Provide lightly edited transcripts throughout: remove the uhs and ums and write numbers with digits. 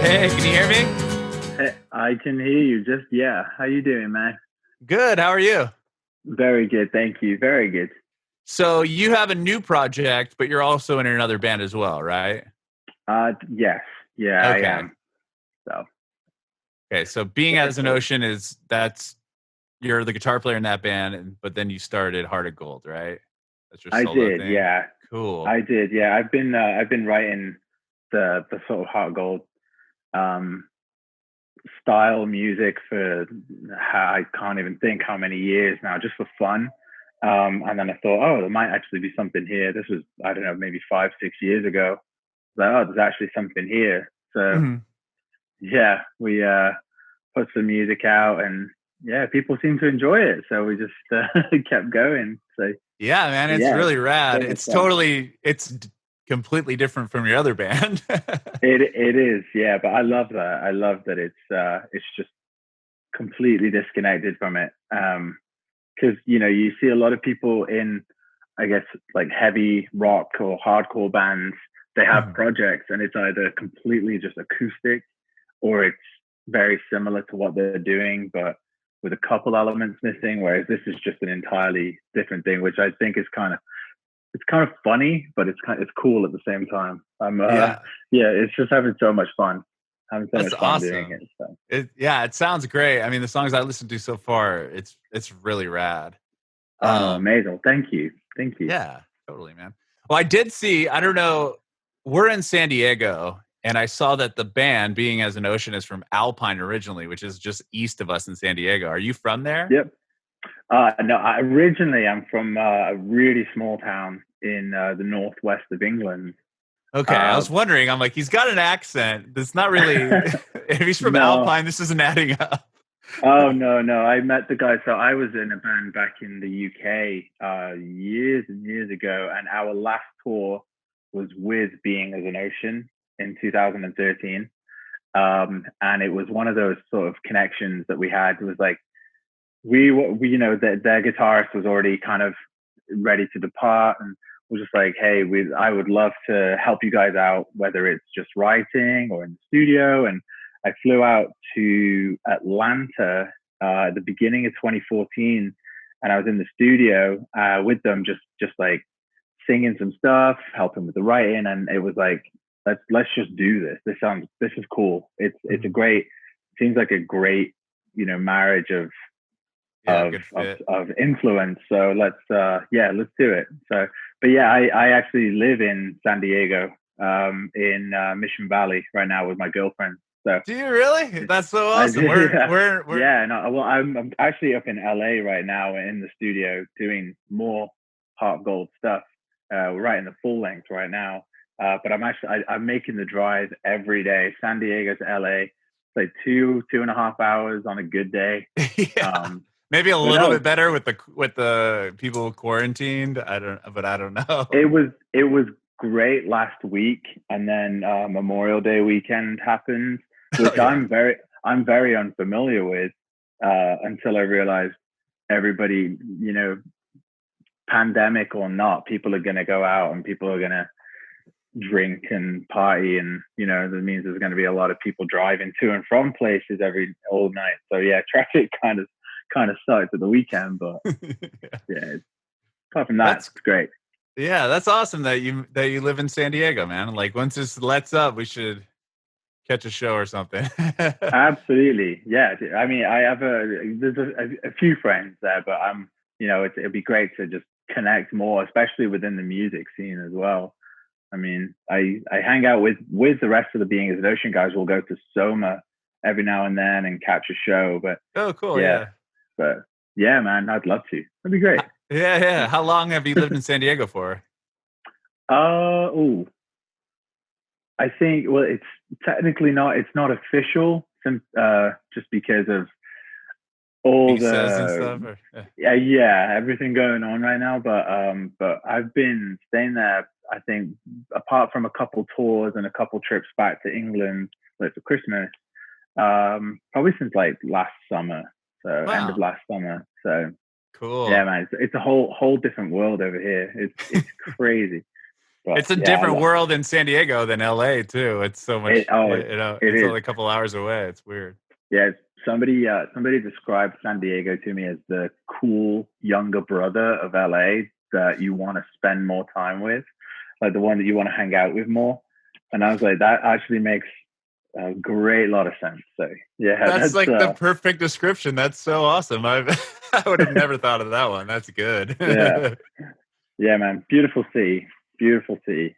Hey, can you hear me? Hey, I can hear you. How you doing, man? Good. How are you? Very good, thank you. Very good. So you have a new project, but you're also in another band as well, right? Yes, yeah, I Okay. am. So, Okay. So being very as an cool. ocean that's you're the guitar player in that band, but then you started Hearted Gold, right? That's your I solo did, thing. yeah, Cool. I did, yeah. I've been writing the sort of heart gold um style music for I can't even think how many years now, just for fun. And then I thought, oh, there might actually be something here. This was, I don't know, maybe 5, 6 years ago. Like, oh, there's actually something here. So Hmm. yeah, we put some music out, and yeah, people seem to enjoy it. So we just kept going. So Yeah, man, it's yeah, really rad. so much fun. It's completely different from your other band. It is, yeah, but I love that. I love that it's just completely disconnected from it. Because you see a lot of people in, I guess, like heavy rock or hardcore bands. They have Mhm. projects, and it's either completely just acoustic, or it's very similar to what they're doing, but with a couple elements missing. Whereas this is just an entirely different thing, which I think is kind of funny, but it's cool at the same time. Yeah, Yeah, it's just having so much fun, having so that's much fun doing awesome. it. So It sounds great. I mean, the songs I listened to so far, it's really rad. oh no, Um, amazing! Thank you. Yeah, totally, man. Well, I did see, I don't know, we're in San Diego, and I saw that the band, Being as an Ocean, is from Alpine originally, which is just east of us in San Diego. Are you from there? Yep. No, originally I'm from a really small town in the northwest of England. Okay, I Uh, was wondering. I'm like, he's got an accent that's not really. If he's from no, Alpine, this isn't adding up. oh no, no. I met the guy. So I was in a band back in the UK years and years ago, and our last tour was with Being as an Ocean in 2013. And it was one of those sort of connections that we had. It was like we their guitarist was already kind of ready to depart, and was just like, hey, I would love to help you guys out, whether it's just writing or in the studio. And I flew out to Atlanta at the beginning of 2014, and I was in the studio with them, just like singing some stuff, helping with the writing, and it was like, let's just do this. This is cool. It's a Mhm. great, seems like a great marriage Yeah, good of fit. of influence. So let's do it. So, but yeah, I actually live in San Diego, in Mission Valley right now with my girlfriend. So Do you really? That's so I awesome. do, We're yeah, we're we're yeah. No, well, I'm actually up in LA right now in the studio doing more Heart Gold stuff. We're writing the full length right now. But I'm making the drive every day, San Diego to LA. It's like 2.5 hours on a good day. yeah. Um, Maybe a but little no, bit better with the people quarantined. I don't know. it was great last week, and then Memorial Day weekend happened, Oh which yeah. I'm very unfamiliar with, until I realized everybody, pandemic or not, people are going to go out and people are going to drink and party, and that means there's going to be a lot of people driving to and from places all night. So yeah, traffic kind of sucked at the weekend, but yeah, apart from that, That's it's great. yeah, that's awesome that you live in San Diego, man. Like once this lets up, we should catch a show or something. Absolutely, yeah. I mean, there's a few friends there, but it'd be great to just connect more, especially within the music scene as well. I mean, I hang out with the rest of the Being as an Ocean guys. We'll go to Soma every now and then and catch a show. But Oh, cool. yeah, Yeah. but yeah, man, I'd love to. That'd be great. Yeah, yeah. How long have you lived in San Diego for? Oh, I think, well, it's technically not. It's not official, since just because of all Visas and the stuff? Or, yeah. yeah, everything going on right now. But I've been staying there, I think, apart from a couple tours and a couple trips back to England, like for Christmas, probably since like last summer, so end of Wow. last summer. So yeah, Cool. man, it's a whole different world over here. It's crazy. But it's a yeah, different world in San Diego than LA too. It's so much, it it's is. only a couple hours away. It's weird. Yeah, somebody described San Diego to me as the cool younger brother of LA that you want to spend more time with, like the one that you want to hang out with more. And I was like, that actually makes a great lot of sense. So yeah, That's like the perfect description. That's so awesome. I would have never thought of that one. That's good. Yeah, man. Beautiful city. Beautiful city.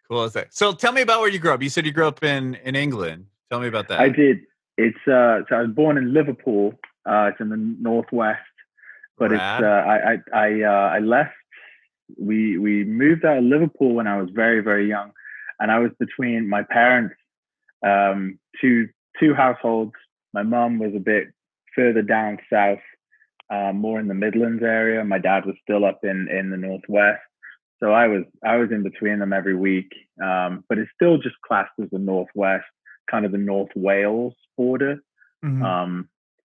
Cool as that. So tell me about where you grew up. You said you grew up in England. Tell me about that. I did. It's so I was born in Liverpool. It's in the northwest, but Rad. I left. We moved out of Liverpool when I was very, very young, and I was between my parents, two households. My mom was a bit further down south, more in the Midlands area. My dad was still up in the northwest, so I was in between them every week. But it's still just classed as the northwest, kind of the North Wales border. Mm-hmm.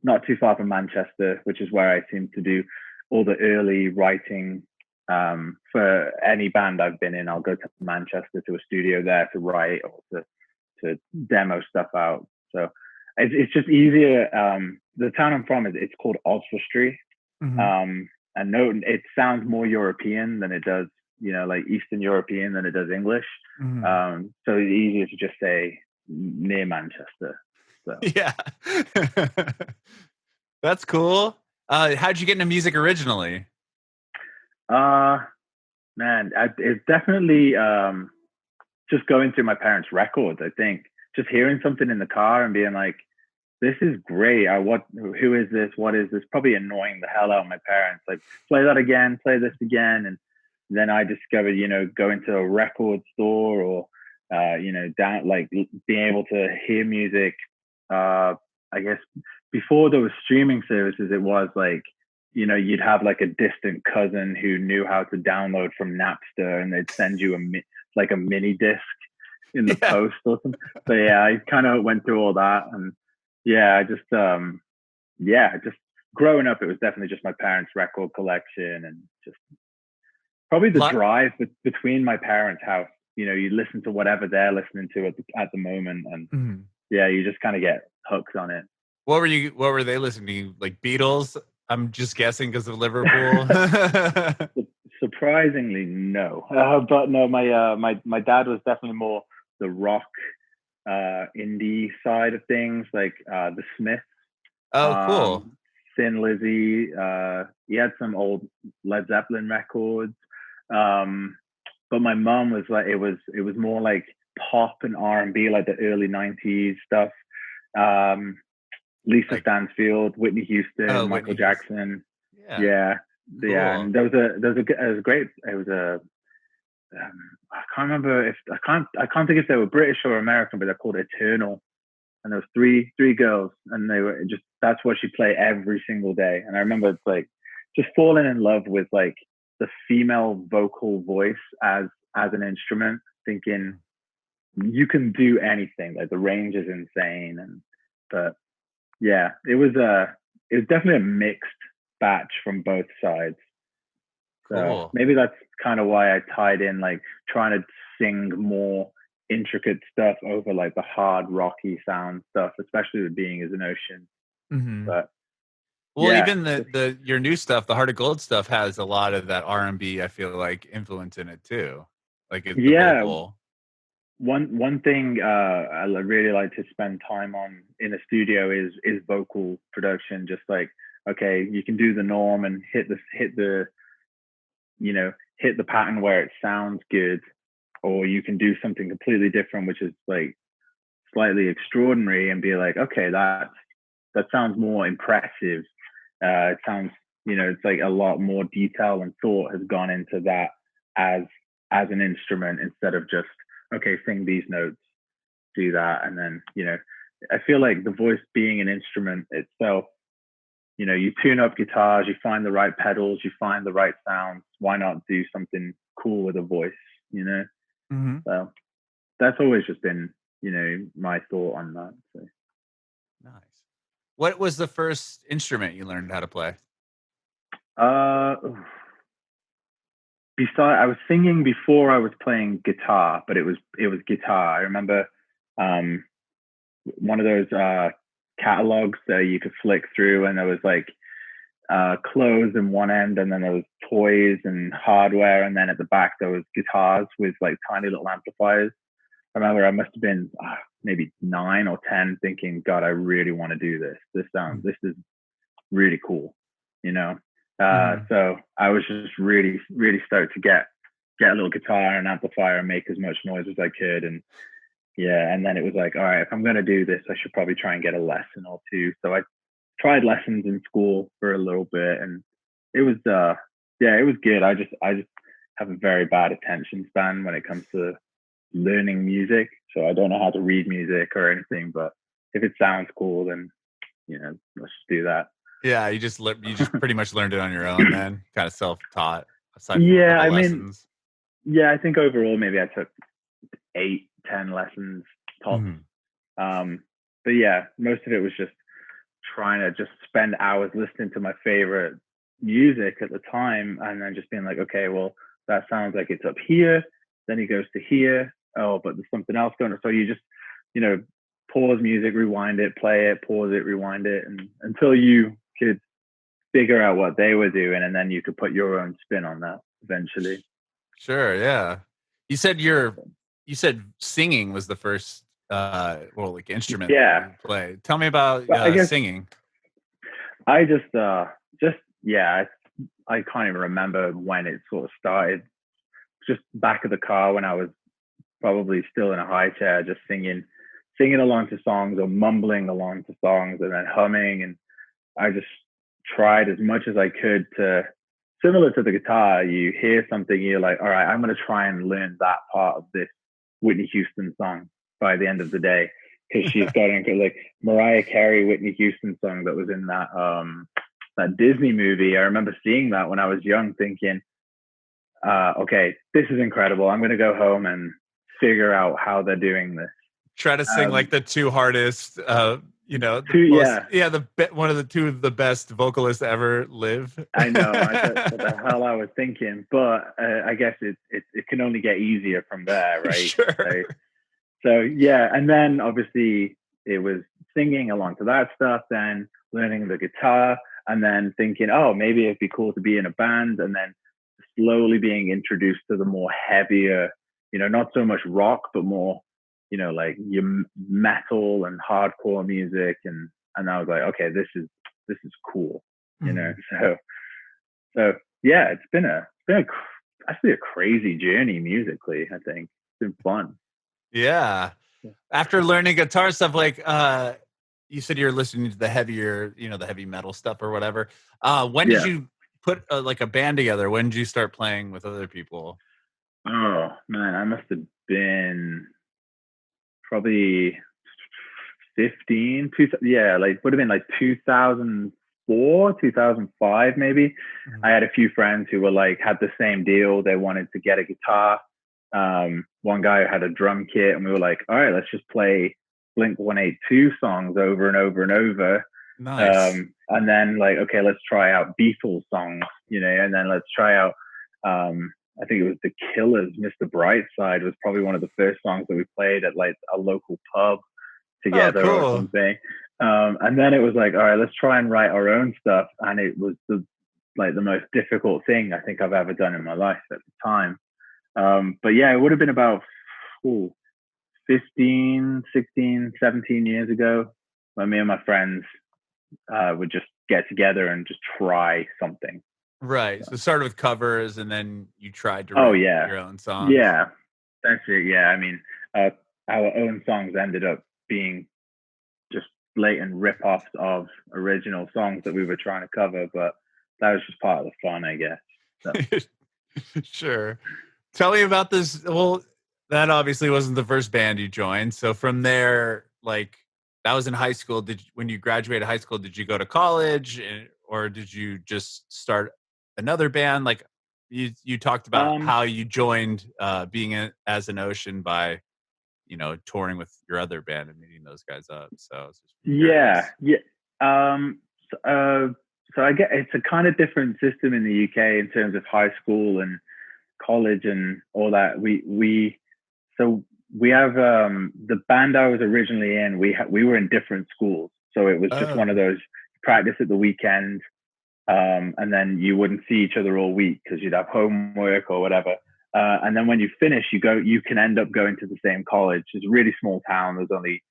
Not too far from Manchester, which is where I seem to do all the early writing. For any band I've been in, I'll go to Manchester to a studio there to write or to demo stuff out. So it's just easier. The town I'm from it's called Oswestry. Mm-hmm. And no, it sounds more European than it does, like Eastern European than it does English. Mm-hmm. So it's easier to just say near Manchester. So. Yeah. That's cool. How'd you get into music originally? Man, it's definitely just going through my parents' records. I think just hearing something in the car and being like, "This is great." Who is this? What is this? Probably annoying the hell out of my parents. Like, play that again, play this again, and then I discovered, going to a record store or, down like being able to hear music. I guess before there was streaming services, it was like, you'd have like a distant cousin who knew how to download from Napster, and they'd send you a mini disc in the post or something. So yeah, I kind of went through all that, and yeah, just growing up, it was definitely just my parents' record collection, and just probably the drive between my parents' house. You listen to whatever they're listening to at the moment, and mm-hmm. Yeah, you just kind of get hooked on it. What were they listening to? Like Beatles? I'm just guessing because of Liverpool. Surprisingly, no. But no, my dad was definitely more the rock, indie side of things, like the Smiths. Oh, cool. Thin Lizzy. He had some old Led Zeppelin records. But my mom was like, it was more like pop and R&B, like the early 90s stuff. Lisa Stansfield, Whitney Houston, Michael Jackson. Yeah. Cool. Yeah. And I can't remember I can't think if they were British or American, but they're called Eternal. And there was three girls, and they were just, that's what she played every single day. And I remember it's like just falling in love with like the female vocal voice as an instrument, thinking you can do anything. Like the range is insane. But yeah, it was definitely a mixed batch from both sides. So cool. Maybe that's kind of why I tied in like trying to sing more intricate stuff over like the hard rocky sound stuff, especially with being as an ocean. Mm-hmm. But well, yeah. Even your new stuff, the Heart of Gold stuff, has a lot of that R&B, I feel like, influence in it too. Like it's the vocal. One thing I really like to spend time on in a studio is vocal production. Just like, okay, you can do the norm and hit the pattern where it sounds good, or you can do something completely different, which is like slightly extraordinary, and be like, okay, that sounds more impressive. It sounds, it's like a lot more detail and thought has gone into that as an instrument, instead of just, okay, sing these notes, do that. And then, I feel like the voice being an instrument itself, you tune up guitars, you find the right pedals, you find the right sounds. Why not do something cool with a voice, Mm-hmm. So that's always just been, my thought on that. So. Nice. What was the first instrument you learned how to play? I was singing before I was playing guitar, but it was guitar. I remember one of those catalogs that you could flick through, and there was like clothes in one end, and then there was toys and hardware, and then at the back there was guitars with like tiny little amplifiers. I remember I must have been maybe 9 or 10, thinking, God, I really want to do this. This is really cool, you know. So I was just really, really stoked to get a little guitar and amplifier and make as much noise as I could. And yeah, and then it was like, all right, if I'm going to do this, I should probably try and get a lesson or two. So I tried lessons in school for a little bit, and it was, it was good. I just have a very bad attention span when it comes to learning music. So I don't know how to read music or anything, but if it sounds cool, then, you know, let's just do that. Yeah, you just pretty much learned it on your own then, kind of self-taught aside from lessons. Yeah, I think overall maybe I took 8-10 lessons tops. But yeah, most of it was just trying to just spend hours listening to my favorite music at the time, and then just being like, okay, well, that sounds like it's up here, then it goes to here, oh, but there's something else going on. So you just, you know, pause music, rewind it, play it, pause it, rewind it, and until you could figure out what they were doing, and then you could put your own spin on that eventually. Sure, yeah. You said singing was the first like instrument that you play. Tell me about singing. I I can't even remember when it sort of started. Just back of the car when I was probably still in a high chair, just singing along to songs or mumbling along to songs and then humming. And I just tried as much as I could to, similar to the guitar, you hear something, you're like, all right, I'm going to try and learn that part of this Whitney Houston song by the end of the day. Because she's got like Mariah Carey, Whitney Houston song that was in that Disney movie. I remember seeing that when I was young, thinking, okay, this is incredible. I'm going to go home and figure out how they're doing this. Try to sing like the two hardest, one of the two of the best vocalists to ever live. I know what the hell I was thinking, but I guess it can only get easier from there, right? Sure. So yeah, and then obviously it was singing along to that stuff, then learning the guitar, and then thinking, oh, maybe it'd be cool to be in a band, and then slowly being introduced to the more heavier, you know, not so much rock, but more, you know, like your metal and hardcore music, and I was like, okay, this is cool, you know. So yeah, it's been actually a crazy journey musically. I think it's been fun. Yeah. After learning guitar stuff, like you said, you're listening to the heavier, you know, the heavy metal stuff or whatever. When did you put like a band together? When did you start playing with other people? Oh man, I must have been probably 15. Like would have been like 2004, 2005 maybe. I had a few friends who were like had the same deal. They wanted to get a guitar. One guy had a drum kit, and we were like, all right, let's just play Blink-182 songs over and over and over. Nice. And then like, okay, let's try out Beatles songs, you know, and then let's try out I think it was The Killers, Mr. Brightside was probably one of the first songs that we played at like a local pub together or something. And then it was like, all right, let's try and write our own stuff. And it was the most difficult thing I think I've ever done in my life at the time. But yeah, it would have been about 15, 16, 17 years ago when me and my friends would just get together and just try something. Right. So started with covers, and then you tried to write your own songs. Yeah, that's it. Yeah, I mean, our own songs ended up being just blatant rip-offs of original songs that we were trying to cover, but that was just part of the fun, I guess. So. Sure. Tell me about this. Well, that obviously wasn't the first band you joined. So from there, like that was in high school. When you graduated high school, did you go to college, or did you just start another band? Like you talked about how you joined being as an Ocean by, you know, touring with your other band and meeting those guys up. So yeah. So I get it's a kind of different system in the UK in terms of high school and college and all that, so we have the band I was originally in. We were in different schools, so it was just one of those practice at the weekend, and then you wouldn't see each other all week because you'd have homework or whatever. And then when you finish, you can end up going to the same college. It's a really small town. There's only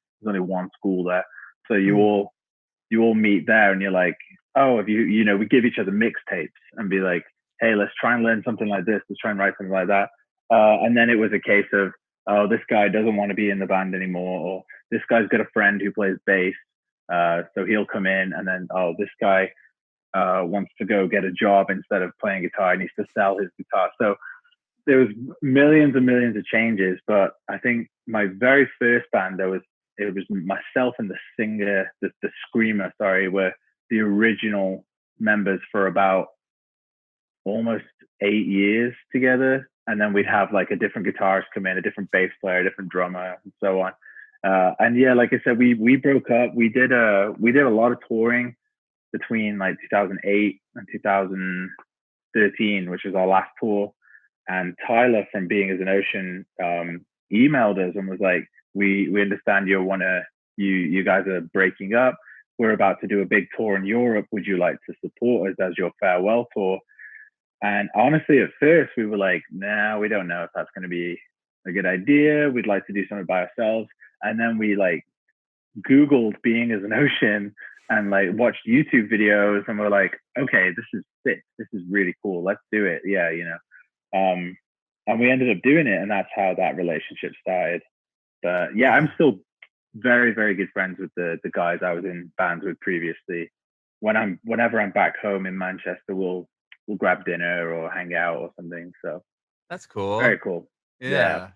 one school there, so you all meet there, and you're like, oh, if we give each other mixtapes and be like, hey, let's try and learn something like this. Let's try and write something like that. And then it was a case of, oh, this guy doesn't want to be in the band anymore, or this guy's got a friend who plays bass, so he'll come in, and then, oh, this guy wants to go get a job instead of playing guitar. He needs to sell his guitar. So there was millions and millions of changes, but I think my very first band, it was myself and the singer, the screamer, were the original members for about almost 8 years together. And then we'd have like a different guitarist come in, a different bass player, a different drummer, and so on. And yeah, like I said, we broke up. We did a lot of touring between like 2008 and 2013, which was our last tour. And Tyler from Being as an Ocean emailed us and was like, we understand you guys are breaking up. We're about to do a big tour in Europe. Would you like to support us as your farewell tour? And honestly, at first we were like, nah, we don't know if that's going to be a good idea. We'd like to do something by ourselves. And then we like Googled Being as an Ocean and like watched YouTube videos, and we're like, okay, this is sick. This is really cool. Let's do it. Yeah, and we ended up doing it, and that's how that relationship started. But yeah, I'm still very, very good friends with the guys I was in bands with previously. Whenever I'm back home in Manchester, we'll grab dinner or hang out or something. So that's cool. Very cool. Yeah.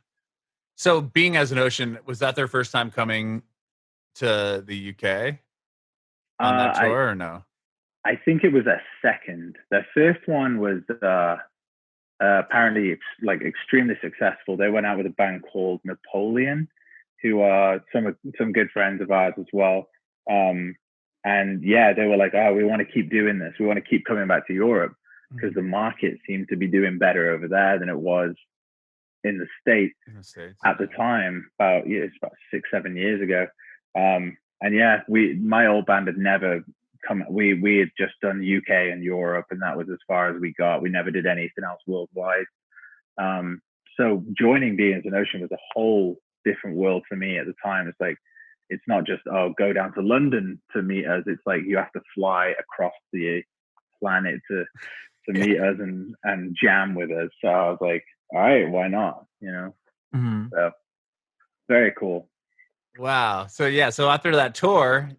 So Being as an Ocean, was that their first time coming to the UK on that tour or no? I think it was a second. Their first one was apparently like extremely successful. They went out with a band called Napoleon, who are some good friends of ours as well. And yeah, they were like, oh, we want to keep doing this. We want to keep coming back to Europe because the market seemed to be doing better over there than it was in the States at the time. It's about 6-7 years ago. And yeah, my old band had never come. We had just done UK and Europe, and that was as far as we got. We never did anything else worldwide. So joining Being as an Ocean was a whole different world for me at the time. It's like, it's not just, oh, go down to London to meet us. It's like you have to fly across the planet to meet us and jam with us. So I was like, all right, why not? So very cool. Wow. So yeah, so after that tour,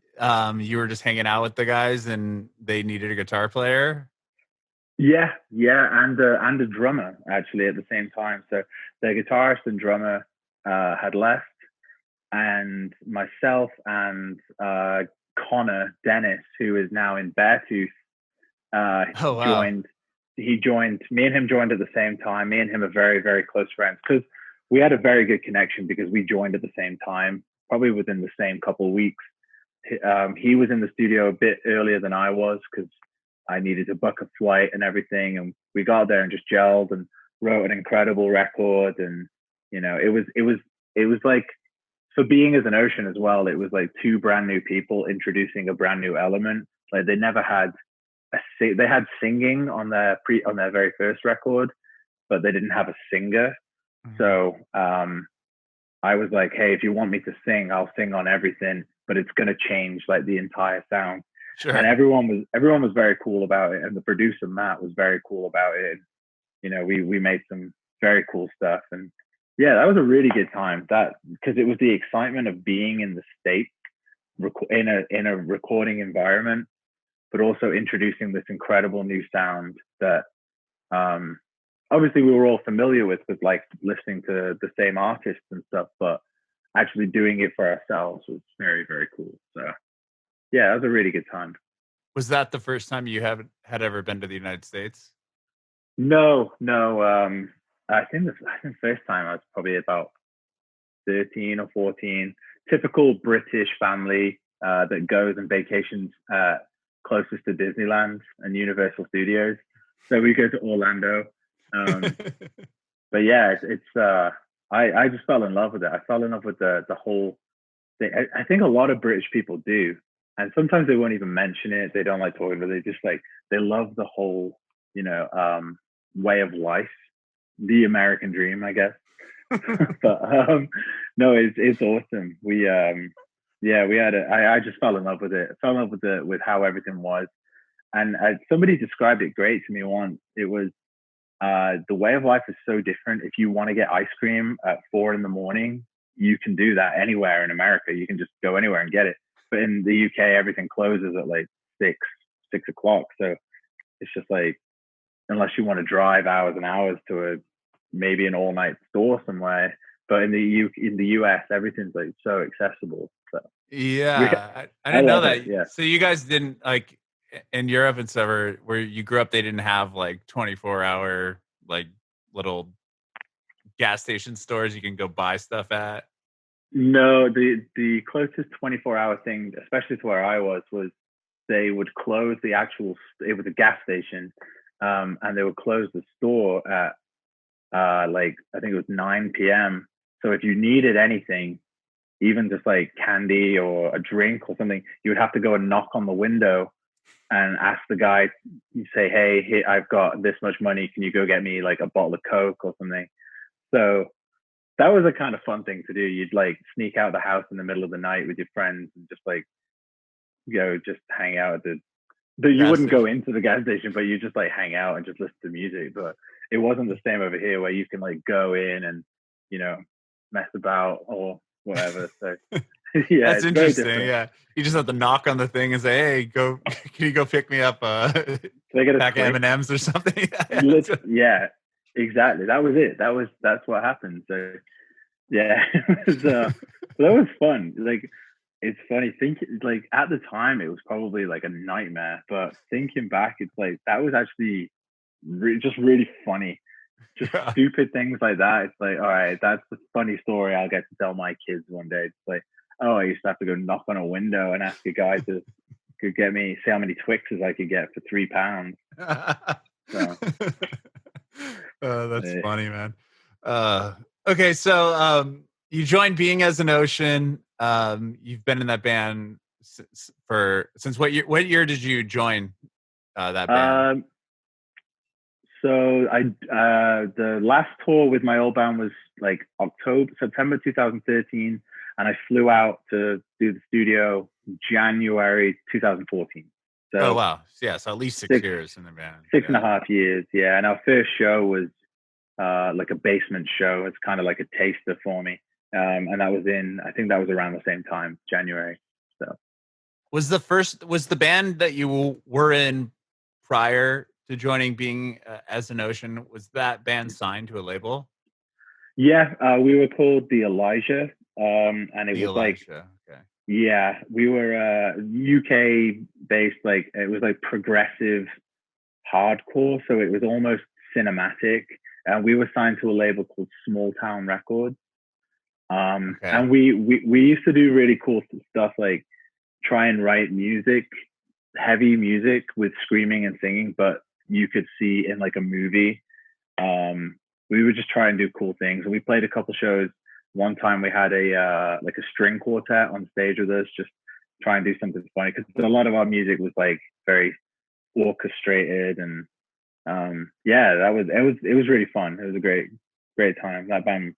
you were just hanging out with the guys and they needed a guitar player? Yeah, and a drummer actually at the same time. So the guitarist and drummer had left, and myself and Connor Dennis, who is now in Beartooth, joined. Me and him joined at the same time. Me and him are very, very close friends because we had a very good connection because we joined at the same time, probably within the same couple of weeks. He was in the studio a bit earlier than I was because I needed to book a flight and everything. And we got there and just gelled and wrote an incredible record. And, it was like, for Being as an Ocean as well, it was like two brand new people introducing a brand new element. Like they never had they had singing on their very first record, but they didn't have a singer. Mm-hmm. So I was like, hey, if you want me to sing, I'll sing on everything, but it's going to change like the entire sound. Sure. And everyone was very cool about it, and the producer Matt was very cool about it. We made some very cool stuff, and yeah, that was a really good time. That because it was the excitement of being in the States in a recording environment, but also introducing this incredible new sound that obviously we were all familiar with like listening to the same artists and stuff, but actually doing it for ourselves was very, very cool. So yeah, that was a really good time. Was that the first time you had ever been to the United States? No. I think the first time I was probably about 13 or 14. Typical British family that goes and vacations closest to Disneyland and Universal Studios. So we go to Orlando, Um, but yeah, I just fell in love with it. I fell in love with the whole thing. I think a lot of British people do, and sometimes they won't even mention it. They don't like talking, but they just like they love the whole, way of life, the American dream, I guess. But no, it's awesome. We had I just fell in love with it. I fell in love with how everything was, and somebody described it great to me once. It was the way of life is so different. If you want to get ice cream at 4 a.m, you can do that anywhere in America. You can just go anywhere and get it. But in the UK, everything closes at like 6 o'clock. So it's just like, unless you want to drive hours and hours to maybe an all night store somewhere. But in the US, everything's like so accessible. So yeah, I didn't know that. It, yeah. So you guys didn't like in Europe and stuff, where you grew up, they didn't have like 24-hour like little gas station stores you can go buy stuff at. No, the closest 24-hour thing, especially to where I was they would close the actual. It was a gas station, and they would close the store at like I think it was 9 p.m. So if you needed anything, even just like candy or a drink or something, you would have to go and knock on the window and ask the guy. You say, "Hey, I've got this much money. Can you go get me like a bottle of Coke or something?" So that was a kind of fun thing to do. You'd like sneak out the house in the middle of the night with your friends and just like just hang out at you wouldn't go into the gas station, but you just like hang out and just listen to music. But it wasn't the same over here where you can like go in and mess about or whatever. So yeah, that's interesting. Yeah, you just have to knock on the thing and say, "Hey, can you go pick me up a pack of M&Ms or something?" Yeah, exactly. That was it. That's what happened. So yeah, that was fun. Like, it's funny thinking, like, at the time it was probably like a nightmare, but thinking back, it's like that was actually just really funny. Just stupid things like that. It's like, all right, that's a funny story I'll get to tell my kids one day. It's like, oh, I used to have to go knock on a window and ask a guy to could get me, say how many Twixes I could get for £3. So, that's funny, man. Okay, so you joined Being as an Ocean. You've been in that band since what year? What year did you join that band? So the last tour with my old band was like September 2013, and I flew out to do the studio January 2014. So, oh wow, yeah, so at least 6 years in the band. 6.5 years, yeah. And our first show was like a basement show. It's kind of like a taster for me, and that was I think that was around the same time, January. So was the band that you were in prior to joining Being as an Ocean, was that band signed to a label? Yeah, we were called the Elijah, and it was Elijah. Like, okay. Yeah, we were UK based, like it was like progressive hardcore, so it was almost cinematic. And we were signed to a label called Small Town Records. Okay. And we used to do really cool stuff, like try and write music, heavy music with screaming and singing, but you could see in like a movie. We would just try and do cool things. And we played a couple shows. One time we had a like a string quartet on stage with us, just try and do something funny, because a lot of our music was like very orchestrated, and yeah, it was really fun. It was a great time. That band,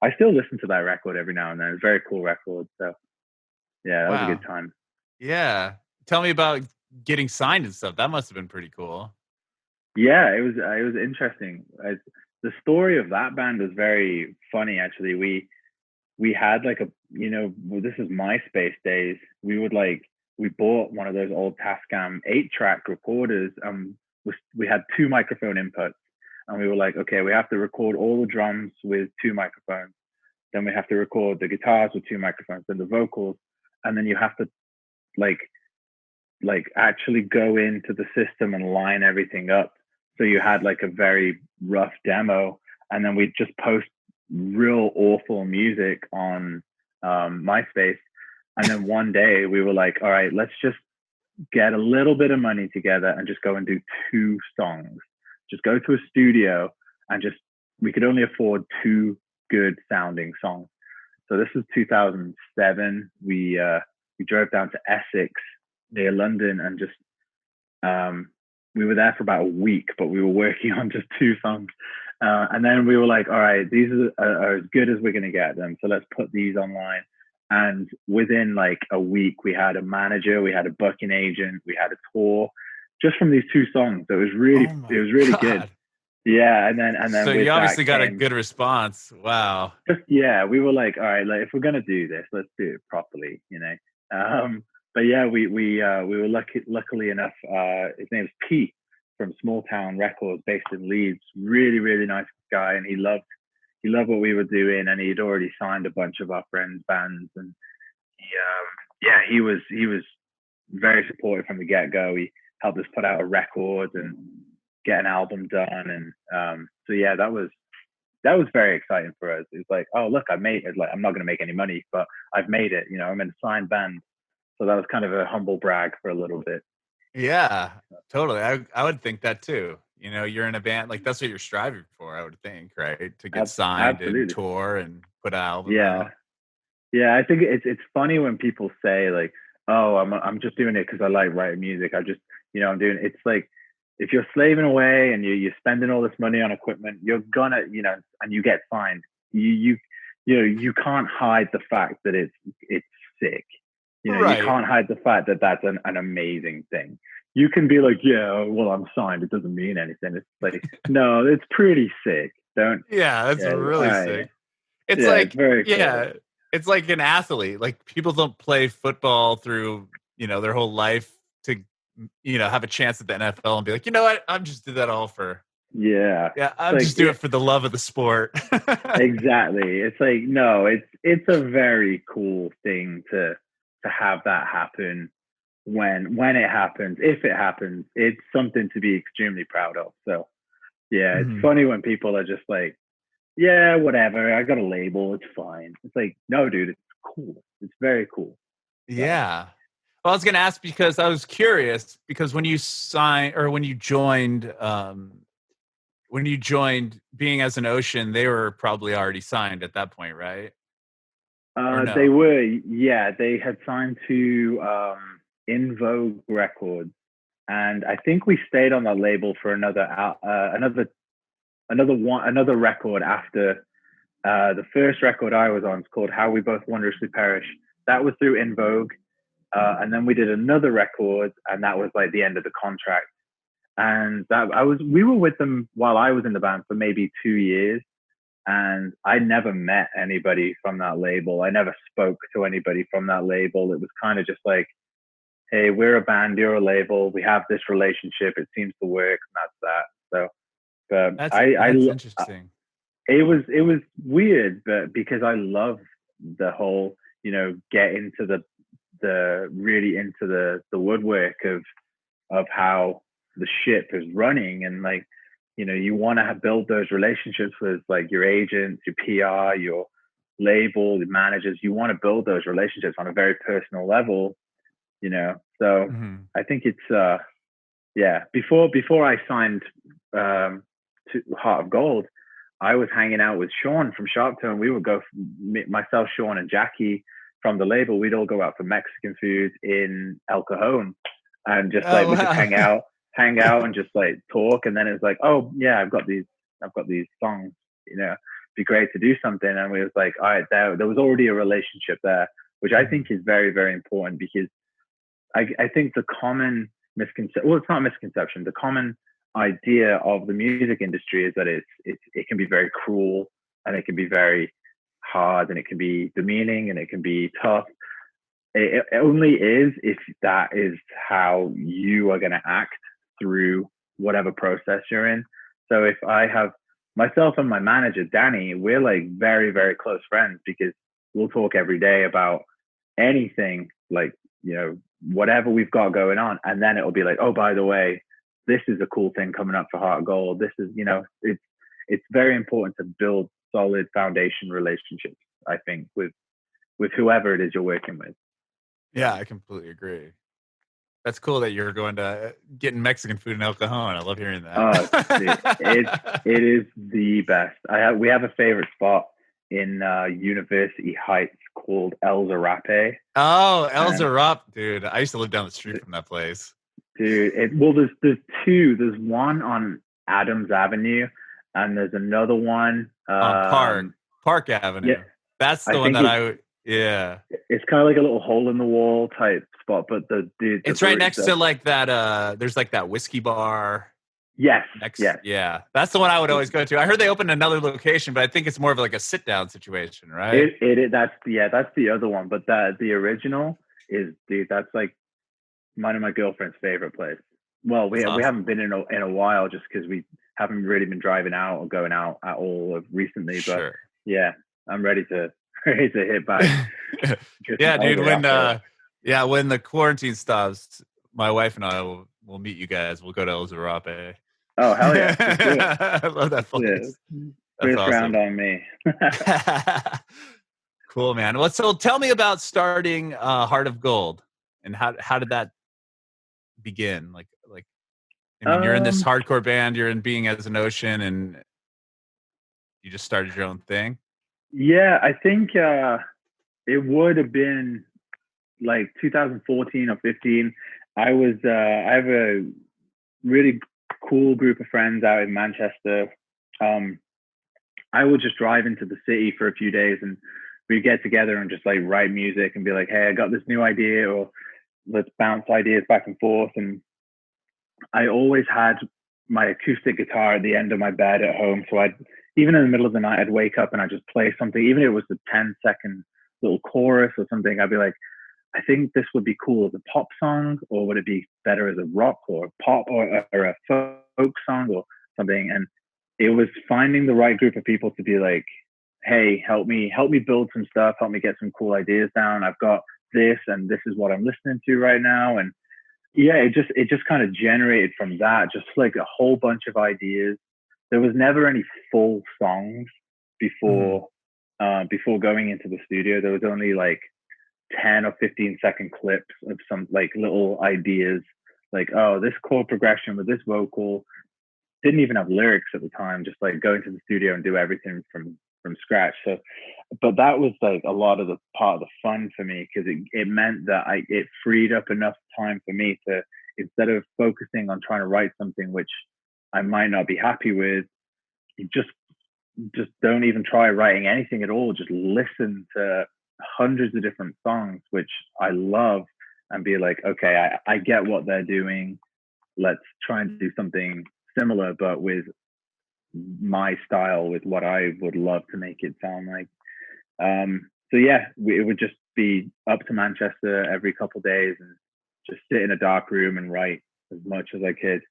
I still listen to that record every now and then. It's a very cool record. So yeah, that was a good time. Yeah, tell me about getting signed and stuff. That must have been pretty cool. Yeah, it was interesting. The story of that band was very funny, actually. We had like this is MySpace days. We bought one of those old Tascam 8-track recorders. We had 2 microphone inputs, and we were like, okay, we have to record all the drums with 2 microphones. Then we have to record the guitars with 2 microphones, then the vocals, and then you have to like actually go into the system and line everything up. So you had like a very rough demo, and then we'd just post real awful music on MySpace. And then one day we were like, all right, let's just get a little bit of money together and just go and do 2 songs. Just go to a studio and just, we could only afford 2 good sounding songs. So this was 2007. We drove down to Essex near London, and just we were there for about a week, but we were working on just 2 songs. And then we were like, all right, these are as good as we're going to get them. So let's put these online. And within like a week, we had a manager, we had a booking agent, we had a tour just from these 2 songs. So it was really good. Yeah. And then so you obviously got a good response. Wow. We were like, all right, like if we're going to do this, let's do it properly, you know? But yeah, we were luckily enough, his name was Pete from Small Town Records based in Leeds. Really, really nice guy. And he loved what we were doing, and he had already signed a bunch of our friends' bands. And he was very supportive from the get-go. He helped us put out a record and get an album done. And so yeah, that was very exciting for us. It was like, oh look, I made it. Like, I'm not going to make any money, but I've made it. You know, I'm in a signed band. So that was kind of a humble brag for a little bit. Yeah, totally. I would think that too. You know, you're in a band, like that's what you're striving for, I would think, right? To get signed and tour and put an album out. Yeah, I think it's funny when people say like, oh, I'm just doing it because I like writing music. I just, you know, I'm doing it. It's like, if you're slaving away and you're spending all this money on equipment, you're gonna, you know, and you get signed, you know, you can't hide the fact that it's sick. You know, you can't hide the fact that that's an amazing thing. You can be like, yeah, well, I'm signed. It doesn't mean anything. It's like, no, it's pretty sick. That's really sick. It's like, it's very cool. It's like an athlete. Like, people don't play football through, you know, their whole life to, you know, have a chance at the NFL and be like, you know what, I'm just do that all for. I'm just doing it for the love of the sport. Exactly. It's like, no, it's a very cool thing to have that happen. When it happens, if it happens, it's something to be extremely proud of. So yeah, it's funny when people are just like, yeah, whatever, I got a label, it's fine. It's like, no, dude, it's cool. It's very cool. Yeah. Well, I was going to ask because I was curious, because when you joined Being as an Ocean, they were probably already signed at that point, right? No? They were, yeah. They had signed to In Vogue Records, and I think we stayed on that label for another record after the first record I was on. It's called How We Both Wondrously Perish. That was through In Vogue, and then we did another record, and that was like the end of the contract. And we were with them while I was in the band for maybe 2 years. And I never met anybody from that label. I never spoke to anybody from that label. It was kind of just like, hey, we're a band, you're a label. We have this relationship. It seems to work, and that's that. So, but that's interesting. It was weird, but because I love the whole, you know, get into the really into the woodwork of how the ship is running, and like, you know, you want to build those relationships with like your agents, your PR, your label, your managers. You want to build those relationships on a very personal level, you know. So I think it's before I signed to Heart of Gold, I was hanging out with Sean from Sharptone. We would go, myself, Sean, and Jackie from the label. We'd all go out for Mexican food in El Cajon, and just like we just hang out and just like talk. And then it's like, oh yeah, I've got these songs, you know, be great to do something. And we was like, all right, there was already a relationship there, which I think is very, very important, because I think the common misconception, well, it's not a misconception, the common idea of the music industry is that it can be very cruel, and it can be very hard, and it can be demeaning, and it can be tough. It only is if that is how you are going to act through whatever process you're in. So if I have myself and my manager, Danny, we're like very, very close friends, because we'll talk every day about anything, like, you know, whatever we've got going on. And then it'll be like, oh, by the way, this is a cool thing coming up for Heart of Gold. This is, you know, it's very important to build solid foundation relationships, I think, with whoever it is you're working with. Yeah, I completely agree. That's cool that you're going to getting Mexican food in El Cajon. I love hearing that. It is the best. We have a favorite spot in University Heights called El Zarape. Oh, El Zarape, dude. I used to live down the street from that place. Dude, there's two. There's one on Adams Avenue, and there's another one on Park Avenue. Yeah, that's the one that yeah. It's kind of like a little hole in the wall type spot, but it's right next to like that. There's like that whiskey bar. Yes. Yeah. That's the one I would always go to. I heard they opened another location, but I think it's more of like a sit down situation, right? That's the other one. But the original is, dude, that's like mine and my girlfriend's favorite place. Well, we haven't been in a while just because we haven't really been driving out or going out at all recently. But yeah, I'm ready to hit back. Yeah, dude. When the quarantine stops, my wife and I will meet you guys. We'll go to El Zarape. Oh, hell yeah. I love that place. First round on me. Cool, man. Well, so tell me about starting Heart of Gold, and how did that begin? Like I mean, you're in this hardcore band, you're in Being as an Ocean, and you just started your own thing? Yeah, I think it would have been like 2014 or 15. I have a really cool group of friends out in Manchester. I would just drive into the city for a few days and we'd get together and just like write music and be like, hey, I got this new idea, or let's bounce ideas back and forth. And I always had my acoustic guitar at the end of my bed at home. So even in the middle of the night, I'd wake up and I'd just play something, even if it was a 10-second little chorus or something. I'd be like, I think this would be cool as a pop song, or would it be better as a rock or pop or a folk song or something? And it was finding the right group of people to be like, hey, help me build some stuff, help me get some cool ideas down. I've got this, and this is what I'm listening to right now. And yeah, it just kind of generated from that, just like a whole bunch of ideas. There was never any full songs before going into the studio. There was only like 10 or 15-second clips of some like little ideas, like, oh, this chord progression with this vocal. Didn't even have lyrics at the time, just like go into the studio and do everything from scratch. So, but that was like a lot of the part of the fun for me, because it meant that it freed up enough time for me to, instead of focusing on trying to write something which I might not be happy with, you just don't even try writing anything at all. Just listen to hundreds of different songs which I love and be like, okay, I get what they're doing. Let's try and do something similar, but with my style, with what I would love to make it sound like. So yeah, it would just be up to Manchester every couple of days and just sit in a dark room and write as much as I could.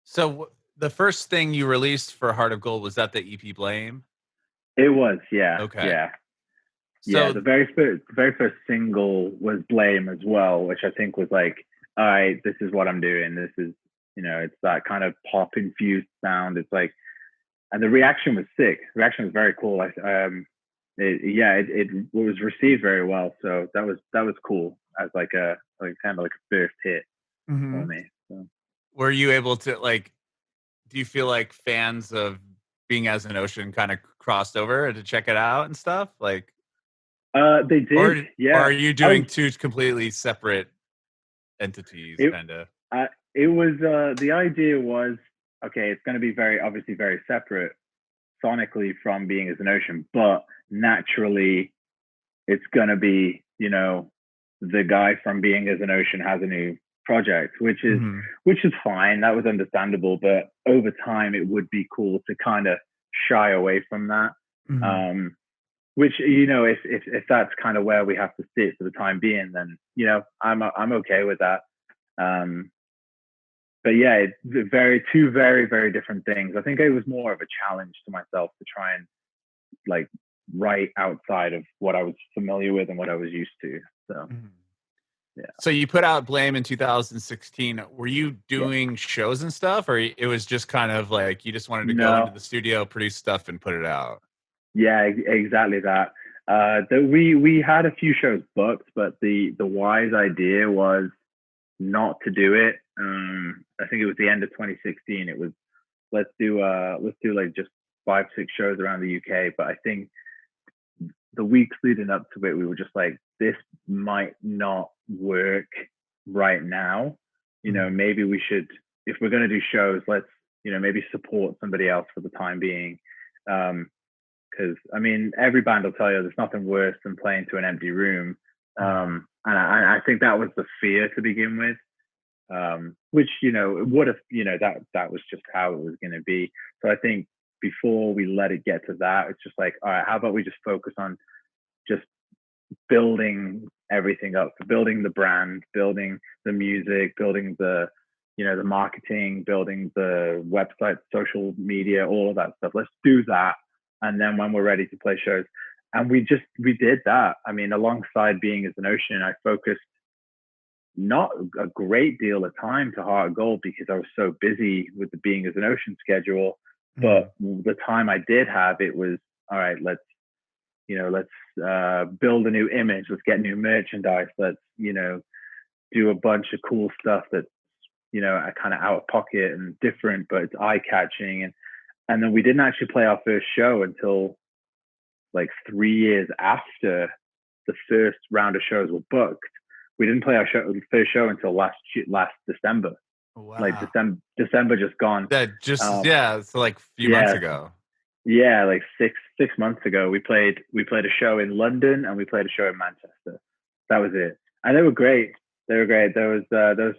So the first thing you released for Heart of Gold, was that the EP Blame? It was, yeah. Okay. Yeah. So yeah, the very first single was Blame as well, which I think was like, all right, this is what I'm doing. This is, it's that kind of pop infused sound. It's like, and the reaction was sick. The reaction was very cool. It was received very well. So that was cool as like kind of like a first hit for me. So. Were you able to do you feel like fans of Being as an Ocean kind of crossed over to check it out and stuff? They did, yeah. Or are you doing two completely separate entities, kind of? It was, the idea was, okay, it's going to be obviously very separate sonically from Being as an Ocean, but naturally it's going to be, the guy from Being as an Ocean has a new project, which is fine. That was understandable, but over time it would be cool to kind of shy away from that. Which, if that's kind of where we have to sit for the time being, then, I'm okay with that. But yeah, two very, very different things. I think it was more of a challenge to myself to try and write outside of what I was familiar with and what I was used to. So, yeah. So you put out Blame in 2016. Were you doing shows and stuff, or it was just kind of like you just wanted to go into the studio, produce stuff, and put it out? Yeah, exactly that. We had a few shows booked, but the wise idea was not to do it. I think it was the end of 2016. It was let's do like just 5-6 shows around the UK. But I think the weeks leading up to it, we were just like, this might not work right now. You know, maybe we should, if we're going to do shows, let's, you know, maybe support somebody else for the time being. Because I mean, every band will tell you there's nothing worse than playing to an empty room. And I think that was the fear to begin with, which, you know, it would have, you know, that was just how it was going to be. So I think before we let it get to that, it's just like, all right, how about we just focus on just building everything up, building the brand, building the music, building the, you know, the marketing, building the website, social media, all of that stuff. Let's do that. And then when we're ready to play shows, and we did that. I mean, alongside Being as an Ocean, I focused not a great deal of time to Heart of Gold because I was so busy with the Being as an Ocean schedule. But the time I did have, it was, all right, let's build a new image. Let's get new merchandise. Let's, you know, do a bunch of cool stuff that's, you know, kind of out of pocket and different, but it's eye catching. And then we didn't actually play our first show until like 3 years after the first round of shows were booked. We didn't play our first show until last December. Wow. Like December just gone. So like a few months ago. Yeah, like six months ago, we played a show in London and we played a show in Manchester. That was it, and they were great. There was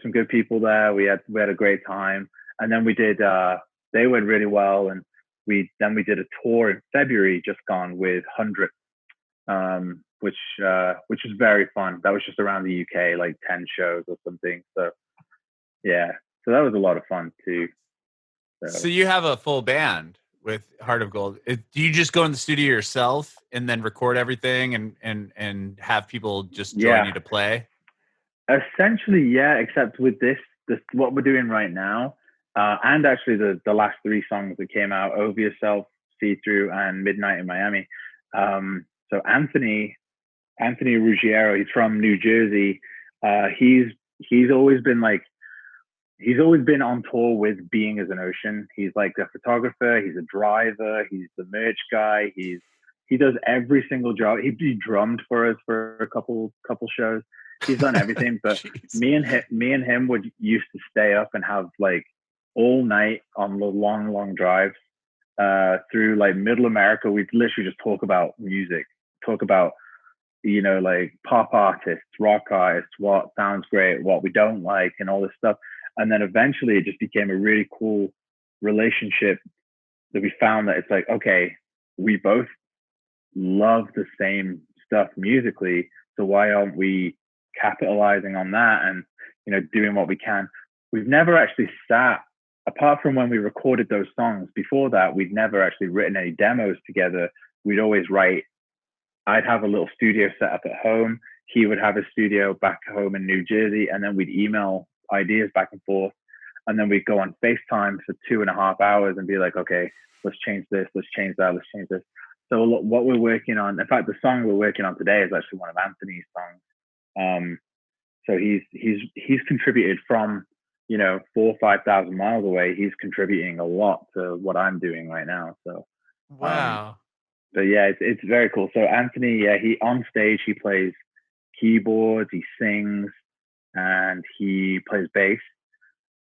some good people there. We had a great time, and then we did. They went really well, and we did a tour in February, just gone with 100, which was very fun. That was just around the UK, like 10 shows or something. So yeah, so that was a lot of fun too. So you have a full band with Heart of Gold. Do you just go in the studio yourself and then record everything and have people just join you to play? Essentially, yeah, except with this what we're doing right now, and actually the last 3 songs that came out, Over Yourself, See Through, and Midnight in Miami. So Anthony Ruggiero, he's from New Jersey. He's always been on tour with Being as an Ocean. He's like a photographer, he's a driver, he's the merch guy, he does every single job. He drummed for us for a couple shows. He's done everything. But me and him would used to stay up and have like all night on the long drives through like middle America. We'd literally just talk about music, talk about, you know, like pop artists, rock artists, what sounds great, what we don't like, and all this stuff. And then eventually it just became a really cool relationship that we found that it's like, okay, we both love the same stuff musically. So why aren't we capitalizing on that and, you know, doing what we can? We've never actually sat, apart from when we recorded those songs. Before that, we'd never actually written any demos together. We'd always write. I'd have a little studio set up at home. He would have a studio back home in New Jersey, and then we'd email ideas back and forth, and then we'd go on FaceTime for 2.5 hours and be like, okay, let's change this, let's change that, let's change this. So what we're working on, in fact, the song we're working on today is actually one of Anthony's songs. So he's contributed from, you know, 4,000 or 5,000 miles away. He's contributing a lot to what I'm doing right now. So wow. But yeah, it's very cool. So Anthony, yeah, he on stage he plays keyboards, he sings, and he plays bass.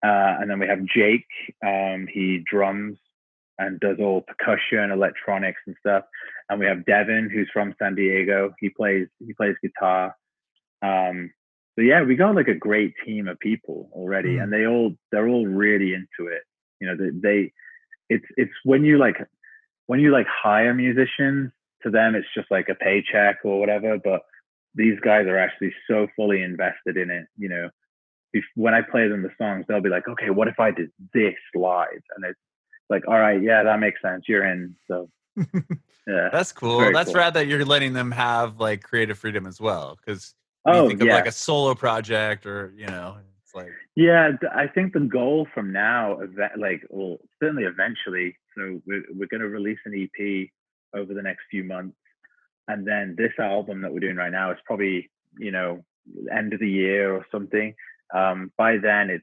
And then we have Jake. He drums and does all percussion, electronics, and stuff. And we have Devin, who's from San Diego. He plays guitar. So yeah, we got like a great team of people already, and they're all really into it. You know, it's when you hire musicians, to them it's just like a paycheck or whatever, but these guys are actually so fully invested in it. You know, when I play them the songs, they'll be like, okay, what if I did this live? And it's like, all right, yeah, that makes sense, you're in. So yeah, that's cool. That's cool. rad that you're letting them have like creative freedom as well, because you think of like a solo project, or, you know, it's like, yeah, I think the goal from now, certainly eventually, so we're going to release an EP over the next few months. And then this album that we're doing right now is probably, end of the year or something. By then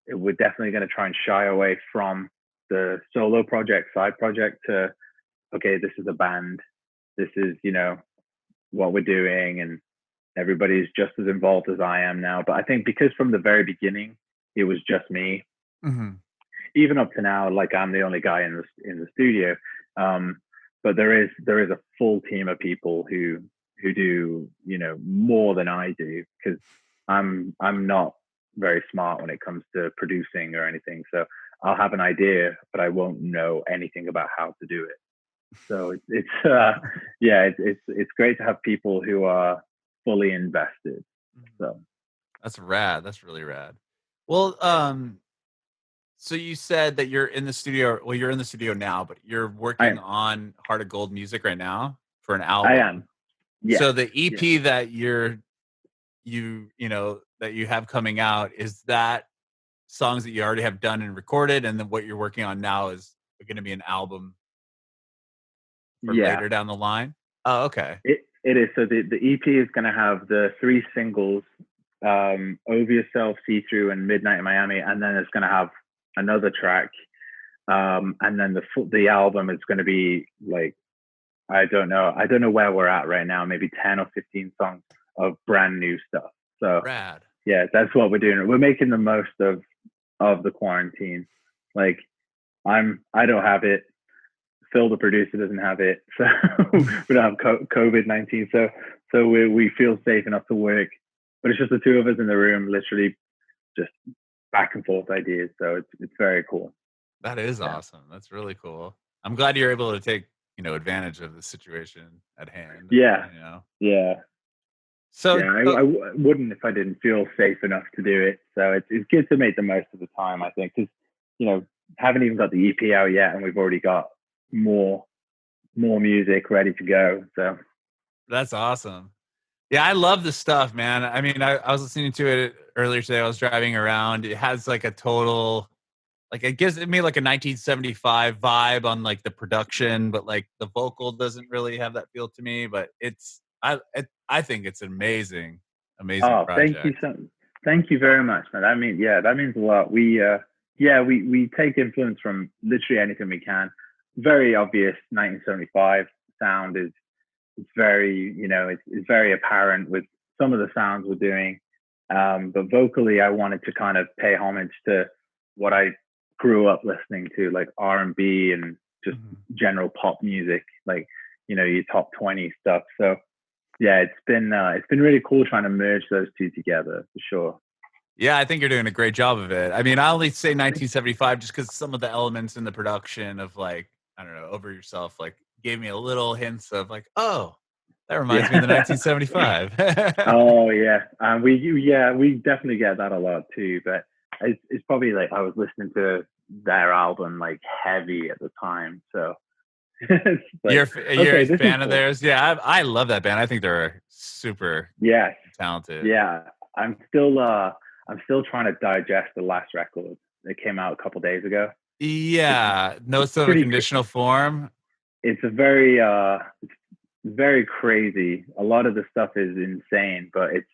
we're definitely going to try and shy away from the solo project, side project to, okay, this is a band. This is, what we're doing, and everybody's just as involved as I am now. But I think because from the very beginning, it was just me, even up to now, like I'm the only guy in the studio. But there is a full team of people who do, more than I do, because I'm not very smart when it comes to producing or anything. So I'll have an idea, but I won't know anything about how to do it. So it's great to have people who are fully invested. So that's rad. That's really rad. Well, so you said that you're in the studio. Well, you're in the studio now, but you're working on Heart of Gold music right now for an album. I am. Yeah. So the EP that that you have coming out, is that songs that you already have done and recorded, and then what you're working on now is going to be an album for later down the line? Oh, okay. It is. So the EP is going to have the 3 singles, Over Yourself, See Through, and Midnight in Miami, and then it's going to have another track, and then the album is going to be like, I don't know where we're at right now, maybe 10 or 15 songs of brand new stuff. So rad. Yeah, that's what we're doing. We're making the most of the quarantine. Like I don't have it. Phil, the producer, doesn't have it, so we don't have COVID-19. So we feel safe enough to work, but it's just the two of us in the room, literally just back and forth ideas. So it's very cool. That is awesome. That's really cool. I'm glad you're able to take advantage of the situation at hand. Yeah. Yeah. So I wouldn't if I didn't feel safe enough to do it. So it's good to make the most of the time, I think, because haven't even got the EP out yet, and we've already got more music ready to go. So that's awesome. Yeah, I love the stuff, man. I mean, I was listening to it earlier today. I was driving around. It has like a total, like it gives me like a 1975 vibe on like the production, but like the vocal doesn't really have that feel to me. But I think it's amazing project. Thank you very much, man. That means a lot. We take influence from literally anything we can. Very obvious 1975 sound is very, it's very apparent with some of the sounds we're doing. But vocally, I wanted to kind of pay homage to what I grew up listening to, like R&B and just general pop music, like, your top 20 stuff. So yeah, it's been really cool trying to merge those two together, for sure. Yeah, I think you're doing a great job of it. I mean, I only say 1975 just because some of the elements in the production of like, I don't know, Over Yourself, like gave me a little hints of like, oh, that reminds me of the 1975. Oh yeah. We definitely get that a lot too, but it's probably like I was listening to their album like heavy at the time. So like, you're a fan of theirs? Yeah, I love that band. I think they're super talented. Yeah. I'm still trying to digest the last record that came out a couple days ago. Yeah, Notes of a Conditional Form. It's a very very crazy. A lot of the stuff is insane, but it's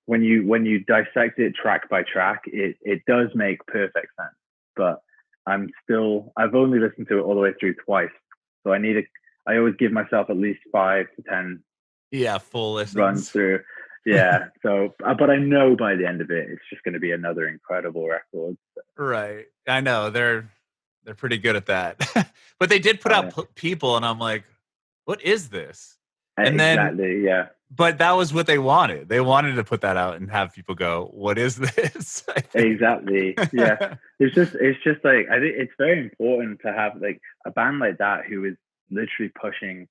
when you dissect it track by track, it does make perfect sense. But I've only listened to it all the way through twice, so I always give myself at least 5 to 10 full listens runs through. Yeah. So, but I know by the end of it, it's just going to be another incredible record. Right. I know they're pretty good at that. But they did put out People, and I'm like, what is this? And exactly. Yeah. But that was what they wanted. They wanted to put that out and have people go, what is this? Exactly. Yeah. It's just like, I think it's very important to have like a band like that who is literally pushing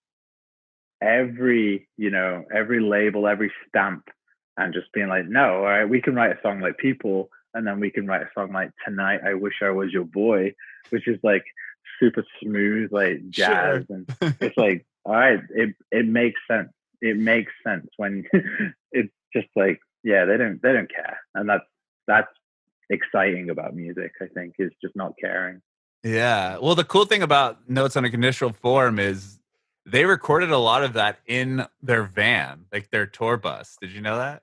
every label, every stamp, and just being like, no, all right, we can write a song like People, and then we can write a song like Tonight I Wish I Was Your Boy, which is like super smooth, like jazz. Sure. And it's like, all right, it makes sense. It makes sense when it's just like, yeah, they don't care. And that's exciting about music, I think, is just not caring. Yeah. Well, the cool thing about Notes on a Conditional Form is they recorded a lot of that in their van, like their tour bus. Did you know that?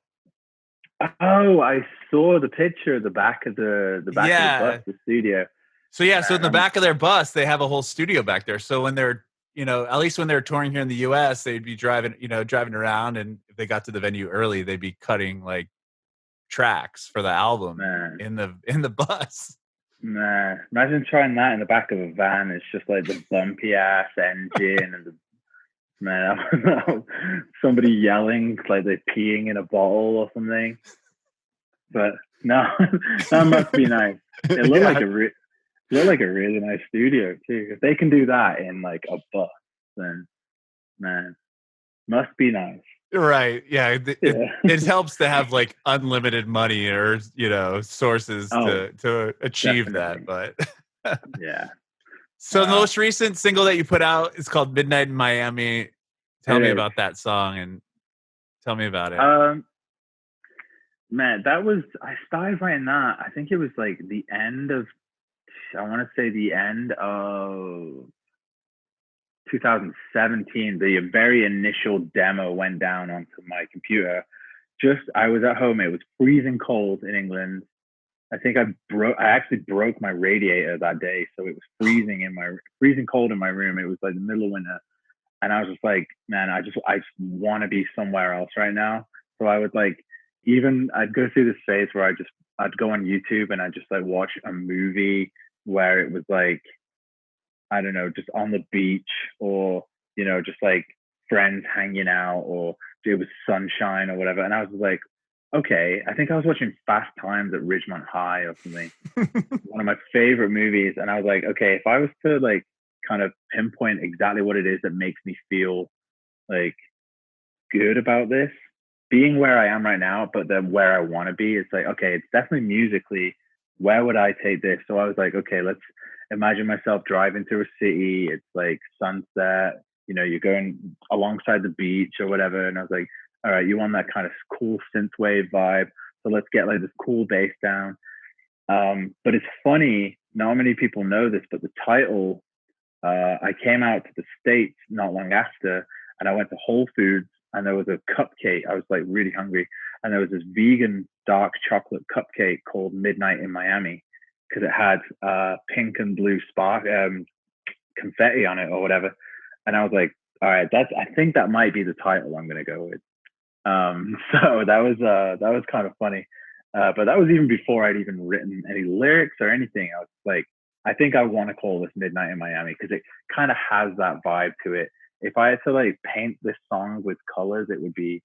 Oh, I saw the picture of the back of the back of the bus, the studio. So so in the back of their bus, they have a whole studio back there. So when they're, at least when they're touring here in the US, they'd be driving around, and if they got to the venue early, they'd be cutting like tracks for the album in the bus. Nah, imagine trying that in the back of a van. It's just like the bumpy ass engine and somebody yelling like they're peeing in a bottle or something. But no, that must be nice. It looked like a really nice studio too. If they can do that in like a bus, then man, must be nice. Right. Yeah. It helps to have like unlimited money or, sources to achieve that. But yeah. So the most recent single that you put out is called Midnight in Miami. Tell me about that song and tell me about it. Man, I started writing that. I think it was like the end of 2017. The very initial demo went down onto my computer. I was at home. It was freezing cold in England. I think I actually broke my radiator that day, so it was freezing cold in my room. It was like the middle of winter, and I was just like, man, I just want to be somewhere else right now. So I would like, I'd go through this phase where I'd go on YouTube and I'd just like watch a movie where it was like, I don't know, just on the beach, or just like friends hanging out, or it was sunshine or whatever. And I was like, okay, I think I was watching Fast Times at Ridgemont High or something, one of my favorite movies. And I was like, okay, if I was to like kind of pinpoint exactly what it is that makes me feel like good about this, being where I am right now, but then where I want to be, it's like, okay, it's definitely musically, where would I take this? So I was like, okay, let's imagine myself driving through a city. It's like sunset, you're going alongside the beach or whatever. And I was like, all right, you want that kind of cool synthwave vibe. So let's get like this cool bass down. But it's funny, not many people know this, but the title, I came out to the States not long after, and I went to Whole Foods, and there was a cupcake. I was like really hungry. And there was this vegan dark chocolate cupcake called Midnight in Miami, because it had pink and blue spark confetti on it or whatever. And I was like, all right, I think that might be the title I'm going to go with. So that was kind of funny. But that was even before I'd even written any lyrics or anything. I was like, I think I want to call this Midnight in Miami, because it kind of has that vibe to it. If I had to like paint this song with colors, it would be,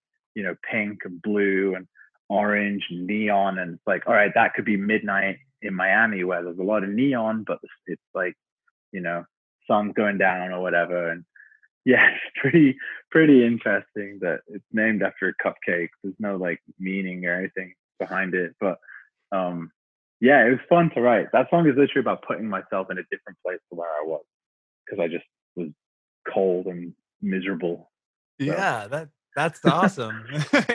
pink and blue and orange and neon. And it's like, all right, that could be Midnight in Miami, where there's a lot of neon, but it's like, sun's going down or whatever. And yeah, it's pretty interesting that it's named after a cupcake. There's no like meaning or anything behind it, but yeah, it was fun to write. That song is literally about putting myself in a different place to where I was, because I just was cold and miserable. So. Yeah, that's awesome.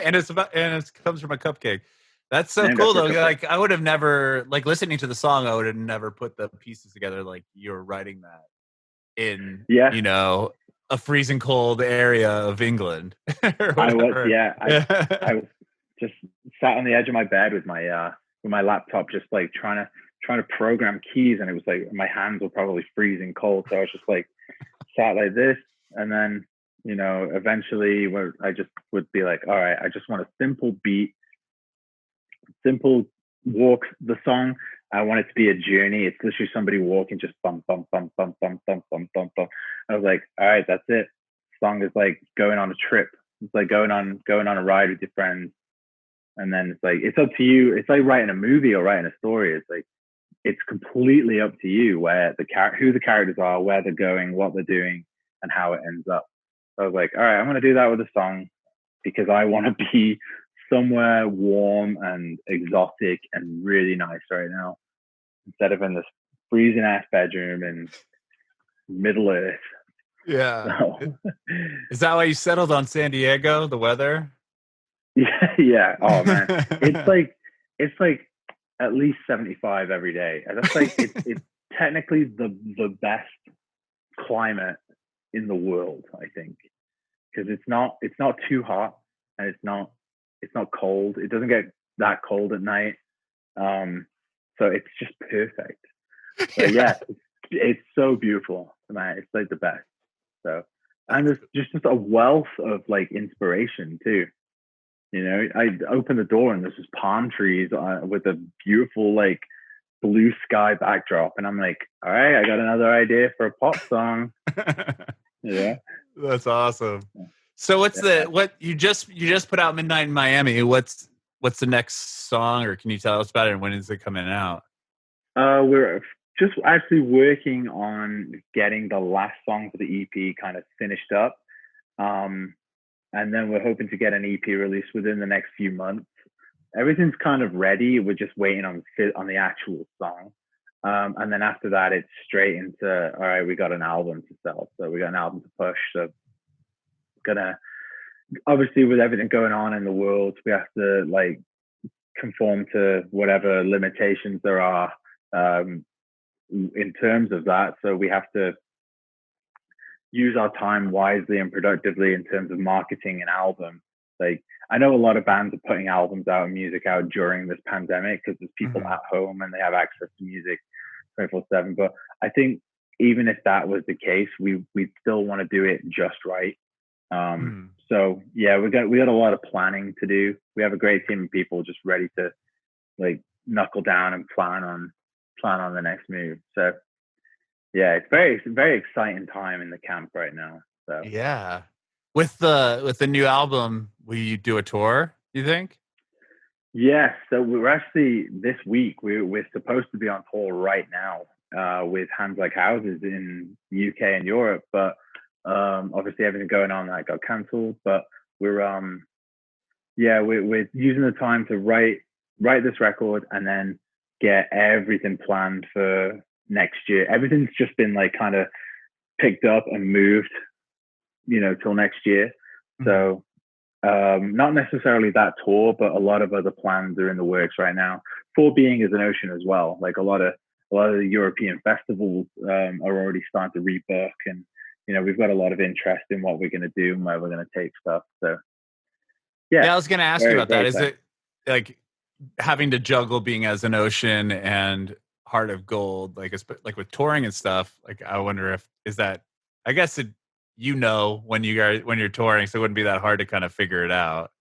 and it comes from a cupcake. That's so cool though. Like I would have never, like, listening to the song, I would have never put the pieces together like you're writing that in a freezing cold area of England. I was just sat on the edge of my bed with my laptop, just like trying to program keys, and it was like my hands were probably freezing cold. So I was just like sat like this, and then eventually where I just would be like, all right, I just want a simple beat, simple walk. The song, I want it to be a journey. It's literally somebody walking, just bum bum bum bum bum bum bum bum bum. I was like, all right, that's it. The song is like going on a trip. It's like going on a ride with your friends. And then it's like, it's up to you. It's like writing a movie or writing a story. It's like, it's completely up to you who the characters are, where they're going, what they're doing, and how it ends up. So I was like, all right, I'm going to do that with a song, because I want to be somewhere warm and exotic and really nice right now, instead of in this freezing ass bedroom in Middle Earth. Yeah. So. Is that why you settled on San Diego, the weather? Yeah. Oh man, it's like at least 75 every day. And that's like it's technically the best climate in the world, I think, because it's not too hot, and it's not cold. It doesn't get that cold at night. So it's just perfect. But yeah, it's so beautiful, man. It's like the best. So, and there's just a wealth of like inspiration too. You know, I open the door and there's just palm trees with a beautiful like blue sky backdrop, and I'm like, all right, I got another idea for a pop song. Yeah, that's awesome. So what you just put out Midnight in Miami? What's the next song, or can you tell us about it, and when is it coming out? We're just actually working on getting the last song for the EP kind of finished up. And then we're hoping to get an EP release within the next few months. Everything's kind of ready. We're just waiting on the actual song. And then after that, it's straight into, all right, we got an album to sell. So we got an album to push. So gonna, obviously with everything going on in the world, we have to like conform to whatever limitations there are in terms of that. So we have to use our time wisely and productively in terms of marketing an album. Like, I know a lot of bands are putting albums out and music out during this pandemic because there's people at home and they have access to music 24/7. But I think even if that was the case, we'd still want to do it just right. So yeah, we got a lot of planning to do. We have a great team of people just ready to like knuckle down and plan on the next move. So yeah, it's very exciting time in the camp right now. So yeah, with the new album, will you do a tour, you think? Yes. So we're actually this week we're supposed to be on tour right now with Hands Like Houses in the UK and Europe, but obviously everything going on that got cancelled. But we're using the time to write this record and then get everything planned for next year. Everything's just been like kind of picked up and moved, you know, till next year. So not necessarily that tour, but a lot of other plans are in the works right now for Being as an Ocean as well. Like a lot of the European festivals are already starting to rebook, and you know, we've got a lot of interest in what we're going to do and where we're going to take stuff. So yeah, I was going to ask you about that. Is it like having to juggle Being as an Ocean and Heart of Gold, like with touring and stuff? Like, I wonder if is that, I guess it, you know, when you're touring, so it wouldn't be that hard to kind of figure it out.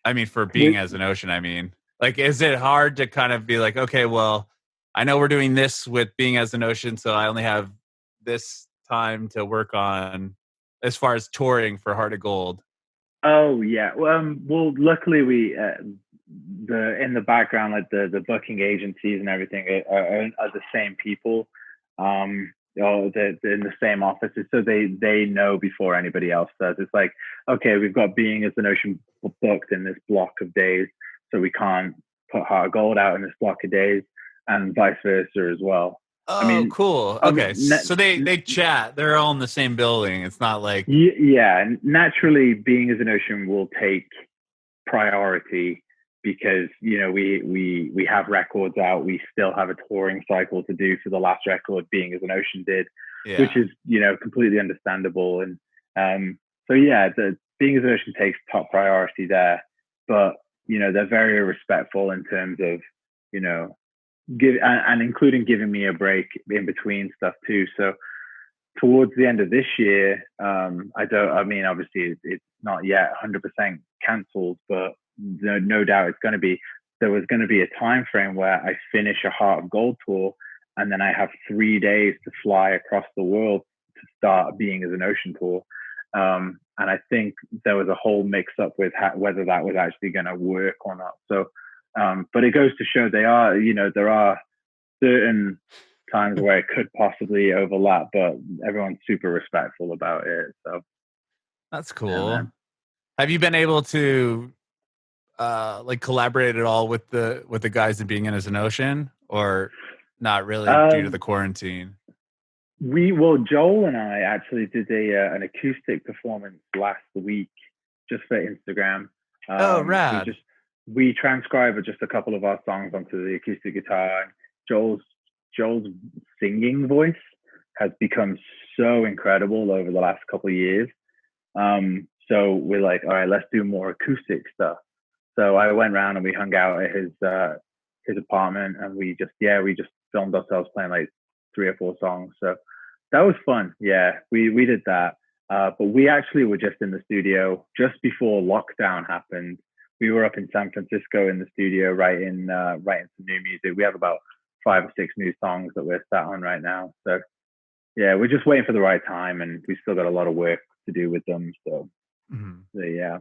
I mean, for Being as an Ocean, I mean, like, is it hard to kind of be like, okay, well, I know we're doing this with Being as an Ocean, so I only have this time to work on as far as touring for Heart of Gold? Oh yeah. Well, luckily we in the background, like the booking agencies and everything are the same people. Or they're in the same offices, so they know before anybody else does. It's like, okay, we've got Being as an Ocean booked in this block of days, so we can't put Heart of Gold out in this block of days, and vice versa as well. Oh, I mean, cool. Okay, so they chat. They're all in the same building. It's not like naturally, Being as an Ocean will take priority because, you know, we have records out. We still have a touring cycle to do for the last record Being as an Ocean did, which is, you know, completely understandable. And so yeah, the Being as an Ocean takes top priority there, but you know, they're very respectful in terms of, you know, and including giving me a break in between stuff too. So towards the end of this year, obviously it's not yet 100% cancelled, but no doubt it's going to be. There was going to be a time frame where I finish a Heart of Gold tour, and then I have 3 days to fly across the world to start Being as an Ocean tour. And I think there was a whole mix up with whether that was actually going to work or not. So, but it goes to show there are certain times where it could possibly overlap, but everyone's super respectful about it. So that's cool. Yeah, have you been able to like collaborate at all with the guys in Being as an Ocean, or not really due to the quarantine? Joel and I actually did an acoustic performance last week just for Instagram. Rad. We transcribed just a couple of our songs onto the acoustic guitar. Joel's singing voice has become so incredible over the last couple of years. So we're like, all right, let's do more acoustic stuff. So I went around and we hung out at his apartment, and we just filmed ourselves playing like 3 or 4 songs. So that was fun. Yeah, we did that. But we actually were just in the studio just before lockdown happened. We were up in San Francisco in the studio writing some new music. We have about 5 or 6 new songs that we're sat on right now. So yeah, we're just waiting for the right time, and we still got a lot of work to do with them. So, so yeah,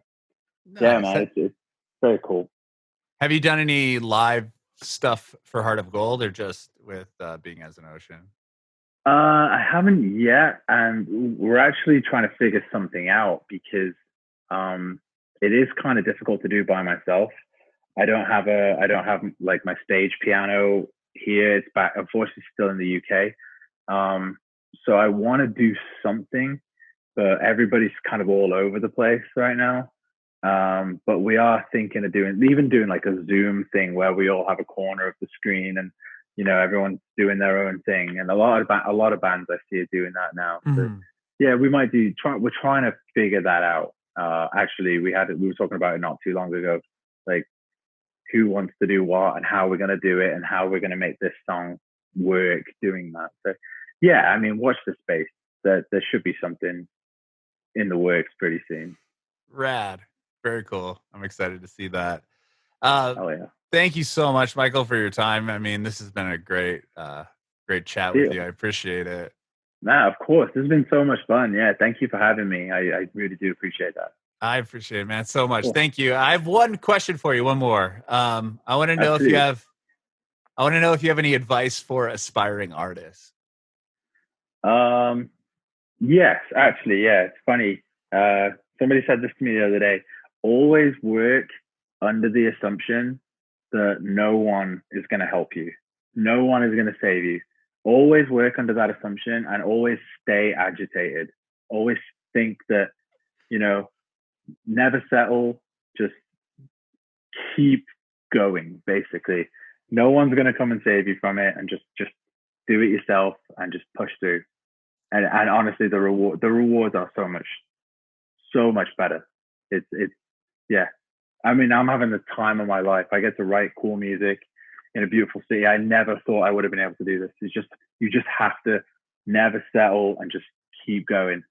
nice. Yeah, man, it's very cool. Have you done any live stuff for Heart of Gold, or just with Being as an Ocean? I haven't yet, and we're actually trying to figure something out because it is kind of difficult to do by myself. I don't have like my stage piano here. It's back, unfortunately, still in the UK. So I want to do something, but everybody's kind of all over the place right now. But we are thinking of doing like a Zoom thing where we all have a corner of the screen, and everyone's doing their own thing. And a lot of bands I see are doing that now. So, yeah, we might we're trying to figure that out. Actually, we were talking about it not too long ago, like who wants to do what and how we're going to do it and how we're going to make this song work doing that. So yeah, I mean, watch the space. There should be something in the works pretty soon. Rad. Very cool. I'm excited to see that. Oh yeah. Thank you so much, Michael, for your time. I mean, this has been a great chat with you. I appreciate it. Nah, of course. This has been so much fun. Yeah, thank you for having me. I really do appreciate that. I appreciate it, man, so much. Cool. Thank you. I have one question for you. One more. I want to know if you have any advice for aspiring artists. Yes, actually, yeah. It's funny. Somebody said this to me the other day. Always work under the assumption that no one is going to help you. No one is going to save you. Always work under that assumption, and always stay agitated. Always think that, never settle. Just keep going, basically. No one's going to come and save you from it, and just do it yourself and just push through. And honestly, the rewards are so much better. It's yeah. I mean, I'm having the time of my life. I get to write cool music in a beautiful city. I never thought I would have been able to do this. You just have to never settle and just keep going.